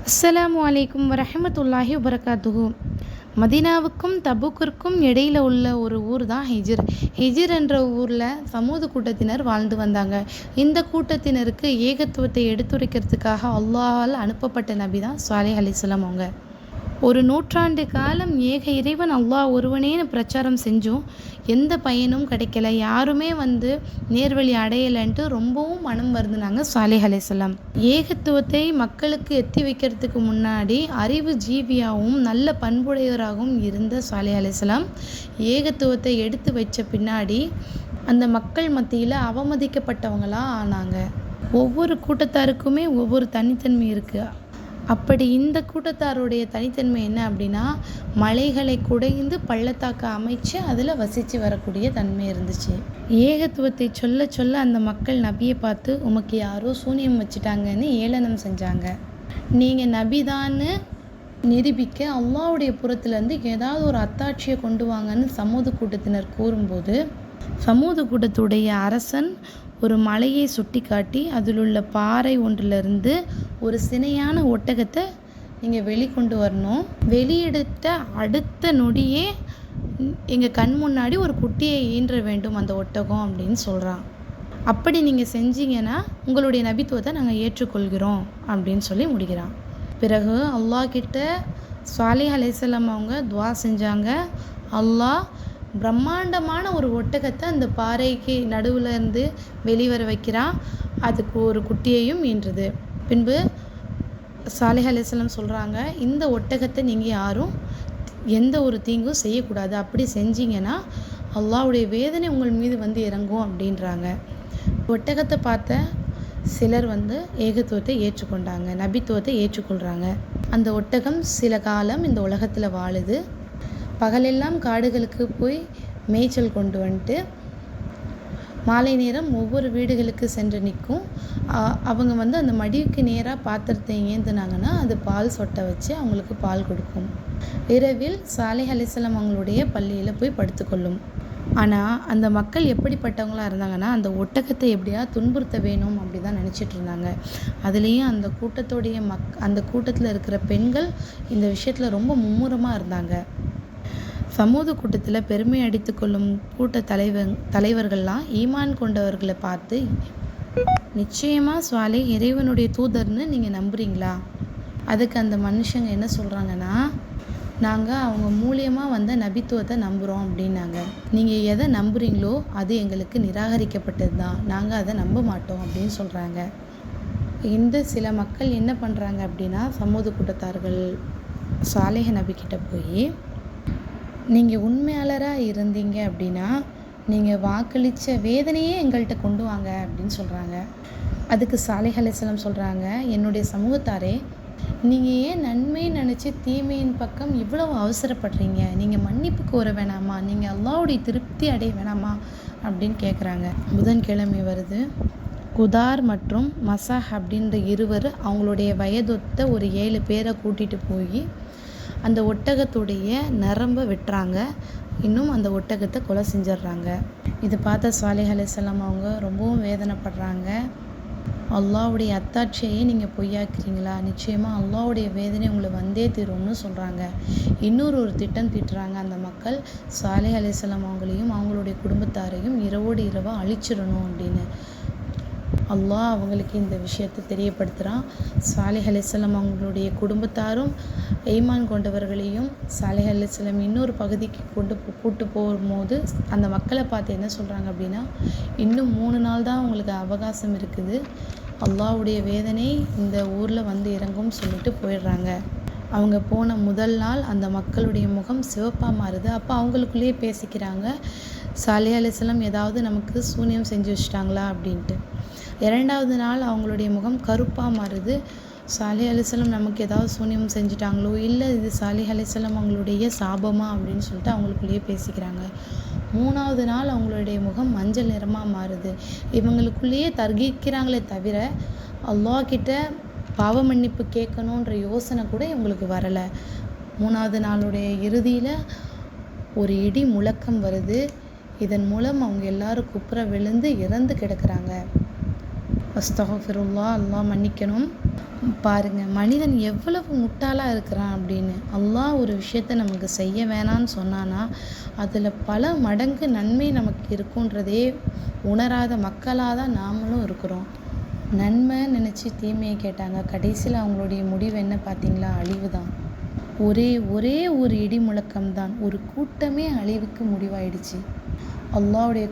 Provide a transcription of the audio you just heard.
அஸ்ஸலாமு அலைக்கும் வரஹமத்துல்லாஹி வபரகாத்துஹு. மதீனாவுக்கும் தபூக்கிற்கும் இடையில் உள்ள ஒரு ஊர் தான் ஹிஜ்ர். ஹிஜ்ர் என்ற ஊரில் சமூக கூட்டத்தினர் வாழ்ந்து வந்தாங்க. இந்த கூட்டத்தினருக்கு ஏகத்துவத்தை எடுத்துரைக்கிறதுக்காக அல்லாஹால் அனுப்பப்பட்ட நபி தான் சாலிஹ் அலைஹிஸ்ஸலாம் அவங்க. ஒரு நூற்றாண்டு காலம் ஏக இறைவன் அல்லாஹ் ஒருவனேன்னு பிரச்சாரம் செஞ்சும் எந்த பயனும் கிடைக்கல. யாருமே நேர்வழி அடையலைன்ட்டு ரொம்பவும் மனம் வருந்தினாங்க சாலிஹ் அலைஹிஸ்ஸலாம். ஏகத்துவத்தை மக்களுக்கு எத்தி வைக்கிறதுக்கு முன்னாடி அறிவு ஜீவியாகவும் நல்ல பண்புடையவராகவும் இருந்த சாலிஹ் அலைஹிஸ்ஸலாம் ஏகத்துவத்தை எடுத்து வச்ச பின்னாடி அந்த மக்கள் மத்தியில் அவமதிக்கப்பட்டவங்களாக ஆனாங்க. ஒவ்வொரு கூட்டத்தாருக்குமே ஒவ்வொரு தனித்தன்மை இருக்குது. அப்படி இந்த கூட்டத்தாருடைய தனித்தன்மை என்ன அப்படின்னா, மலைகளை குடைந்து பள்ளத்தாக்க அமைச்சு அதில் வசித்து வரக்கூடிய தன்மை இருந்துச்சு. ஏகத்துவத்தை சொல்ல சொல்ல அந்த மக்கள் நபியை பார்த்து உமக்கு யாரோ சூனியம் வச்சுட்டாங்கன்னு ஏளனம் செஞ்சாங்க. நீங்கள் நபிதான்னு நிரூபிக்க அல்லாஹ்வுடைய புறத்துலேருந்து ஏதாவது ஒரு அத்தாட்சியை கொண்டு வாங்கன்னு சமூக கூட்டத்தினர் கூறும்போது, சமூக கூட்டத்துடைய அரசன் ஒரு மலையை சுட்டி காட்டி அதில் உள்ள பாறை ஒன்றிலிருந்து ஒரு சினையான ஒட்டகத்தை நீங்கள் வெளிக்கொண்டு வரணும். வெளியெடுத்த அடுத்த நொடியே எங்கள் கண் முன்னாடி ஒரு குட்டியை ஈன்ற வேண்டும் அந்த ஒட்டகம் அப்படின்னு சொல்கிறான். அப்படி நீங்கள் செஞ்சீங்கன்னா உங்களுடைய நபித்துவத்தை நாங்கள் ஏற்றுக்கொள்கிறோம் அப்படின்னு சொல்லி முடிக்கிறான். பிறகு அல்லாஹ் கிட்ட சாலிஹ் அலைஹிஸ்ஸலாம் அவங்க துவா செஞ்சாங்க. அல்லாஹ் பிரம்மாண்டமான ஒரு ஒட்டகத்தை அந்த பாறைக்கு நடுவில் இருந்து வெளிவர வைக்கிறான். அதுக்கு ஒரு குட்டியையும் ஈன்றுது. பின்பு சாலிஹ் அலைஹிஸ்ஸலாம் சொல்கிறாங்க, இந்த ஒட்டகத்தை நீங்கள் யாரும் எந்த ஒரு தீங்கும் செய்யக்கூடாது. அப்படி செஞ்சீங்கன்னா அல்லாஹ்வுடைய வேதனை உங்கள் மீது இறங்கும் அப்படின்றாங்க. ஒட்டகத்தை பார்த்த சிலர் ஏகத்துவத்தை ஏற்றுக்கொண்டாங்க, நபித்துவத்தை ஏற்றுக்கொள்கிறாங்க. அந்த ஒட்டகம் சில காலம் இந்த உலகத்தில் வாழுது. பகலெல்லாம் காடுகளுக்கு போய் மேய்ச்சல் கொண்டு வந்துட்டு மாலை நேரம் ஒவ்வொரு வீடுகளுக்கு சென்று நிற்கும். அவங்க அந்த மடிவுக்கு நேராக பாத்திரத்தை ஏந்தினாங்கன்னா அது பால் சொட்ட வச்சு அவங்களுக்கு பால் கொடுக்கும். இரவில் சாலிஹ் அலைஹிஸ்ஸலாம் அவங்களுடைய பள்ளியில் போய் படுத்துக்கொள்ளும். ஆனால் அந்த மக்கள் எப்படிப்பட்டவங்களாக இருந்தாங்கன்னா, அந்த ஒட்டகத்தை எப்படியா துன்புறுத்த வேணும் அப்படி தான் நினச்சிட்டு இருந்தாங்க. அதுலேயும் அந்த கூட்டத்தில் இருக்கிற பெண்கள் இந்த விஷயத்தில் ரொம்ப மும்முரமாக இருந்தாங்க. சமூக கூட்டத்தில் பெருமை அடித்து கொள்ளும் கூட்ட தலைவர்கள்லாம் ஈமான் கொண்டவர்களை பார்த்து, நிச்சயமாக சாலிஹ் இறைவனுடைய தூதர்னு நீங்கள் நம்புறீங்களா? அதுக்கு அந்த மனுஷங்க என்ன சொல்கிறாங்கன்னா, நாங்கள் அவங்க மூலியமாக நபித்துவத்தை நம்புகிறோம் அப்படின்னாங்க. நீங்கள் எதை நம்புகிறீங்களோ அது எங்களுக்கு நிராகரிக்கப்பட்டது தான், நாங்கள் அதை நம்ப மாட்டோம் அப்படின்னு சொல்கிறாங்க. இந்த சில மக்கள் என்ன பண்ணுறாங்க அப்படின்னா, சமூக கூட்டத்தார்கள் சாலிஹ் நபிக்கிட்ட போய், நீங்கள் உண்மையாளராக இருந்தீங்க அப்படின்னா நீங்கள் வாக்களித்த வேதனையே எங்கள்கிட்ட கொண்டு வாங்க அப்படின்னு சொல்கிறாங்க. அதுக்கு சாலிஹ் அலைஹிஸ்ஸலாம் சொல்கிறாங்க, என்னுடைய சமூகத்தாரே, நீங்கள் ஏன் நன்மை நினச்சி தீமையின் பக்கம் இவ்வளவு அவசரப்படுறீங்க? நீங்கள் மன்னிப்பு கோர வேணாமா? நீங்கள் அல்லாஹ்வுடைய திருப்தி அடைய வேணாமா அப்படின்னு கேட்குறாங்க. புதன்கிழமை வருது. குதார் மற்றும் மசாஹ் அப்படின்ற இருவர் அவங்களுடைய வயதொத்த ஒரு 7 பேரை கூட்டிகிட்டு போய் அந்த ஒட்டகத்துடைய நரம்பை வெட்டுறாங்க. இன்னும் அந்த ஒட்டகத்தை கொலை செஞ்சிடுறாங்க. இதை பார்த்த சாலிஹ் அலைஹிஸ்ஸலாம் அவங்க ரொம்பவும் வேதனைப்படுறாங்க. அல்லாஹ்வுடைய அத்தாட்சியை நீங்கள் பொய்யாக்குறீங்களா? நிச்சயமாக அல்லாஹ்வுடைய வேதனை உங்களை தீரும்னு சொல்கிறாங்க. இன்னொரு திட்டம் தீட்டுறாங்க அந்த மக்கள். சாலிஹ் அலைஹிஸ்ஸலாம் அவங்களையும் அவங்களுடைய குடும்பத்தாரையும் இரவோடு இரவாக அழிச்சிடணும் அப்படின்னு. அல்லாஹ் அவங்களுக்கு இந்த விஷயத்தை தெரியப்படுத்துகிறான். சாலிஹ் அலைஹிஸ்ஸலாம் அவங்களுடைய குடும்பத்தாரும் ஈமான் கொண்டவர்களையும் சாலிஹ் அலைஹிஸ்ஸலாம் இன்னொரு பகுதிக்கு கூட்டு போகும்போது அந்த மக்களை பார்த்து என்ன சொல்கிறாங்க அப்படின்னா, இன்னும் 3 நாள் தான் உங்களுக்கு அவகாசம் இருக்குது, அல்லாஹ்வுடைய வேதனை இந்த ஊரில் இறங்கும்னு சொல்லிட்டு போயிடுறாங்க. அவங்க போன முதல் நாள் அந்த மக்களுடைய முகம் சிவப்பாக மாறுது. அப்போ அவங்களுக்குள்ளேயே பேசிக்கிறாங்க, சாலிஹ் அலைஹிஸ்ஸலாம் ஏதாவது நமக்கு சூனியம் செஞ்சு வச்சிட்டாங்களா அப்படின்ட்டு. 2வது நாள் அவங்களுடைய முகம் கருப்பாக மாறுது. சாலிஹ் அலைஹிஸ்ஸலாம் நமக்கு ஏதாவது சூனியம் செஞ்சுட்டாங்களோ, இல்லை இது சாலிஹ் அலைஹிஸ்ஸலாம் அவங்களுடைய சாபமா அப்படின்னு சொல்லிட்டு அவங்களுக்குள்ளேயே பேசிக்கிறாங்க. 3வது நாள் அவங்களுடைய முகம் மஞ்சள் நிறமாக மாறுது. இவங்களுக்குள்ளேயே தர்கிக்கிறாங்களே தவிர அல்லாஹ் கிட்ட பாவ மன்னிப்பு கேட்கணுன்ற யோசனை கூட இவங்களுக்கு வரலை. 3வது நாளுடைய இறுதியில் ஒரு இடி முழக்கம் வருது. இதன் மூலம் அவங்க எல்லாரும் குப்புற விழுந்து இறந்து கிடக்கிறாங்க. அஸ்தக்ஃபிருல்லாஹ், அல்லாஹ் மன்னிக்கணும். பாருங்க, மனிதன் எவ்வளவு முட்டாளாக இருக்கிறான் அப்படின்னு. அல்லாஹ் ஒரு விஷயத்த நமக்கு செய்ய வேணான்னு சொன்னான்னா அதில் பல மடங்கு நன்மை நமக்கு இருக்குன்றதே உணராத மக்களாக தான் நாமளும் இருக்கிறோம். நன்மை நினச்சி தீமையை கேட்டாங்க, கடைசியில் அவங்களுடைய முடிவு என்ன பார்த்தீங்களா? அழிவு தான். ஒரே ஒரே ஒரு இடி முழக்கம்தான் ஒரு கூட்டமே அழிவுக்கு முடிவாயிடுச்சு. அல்லாஹ்வுடைய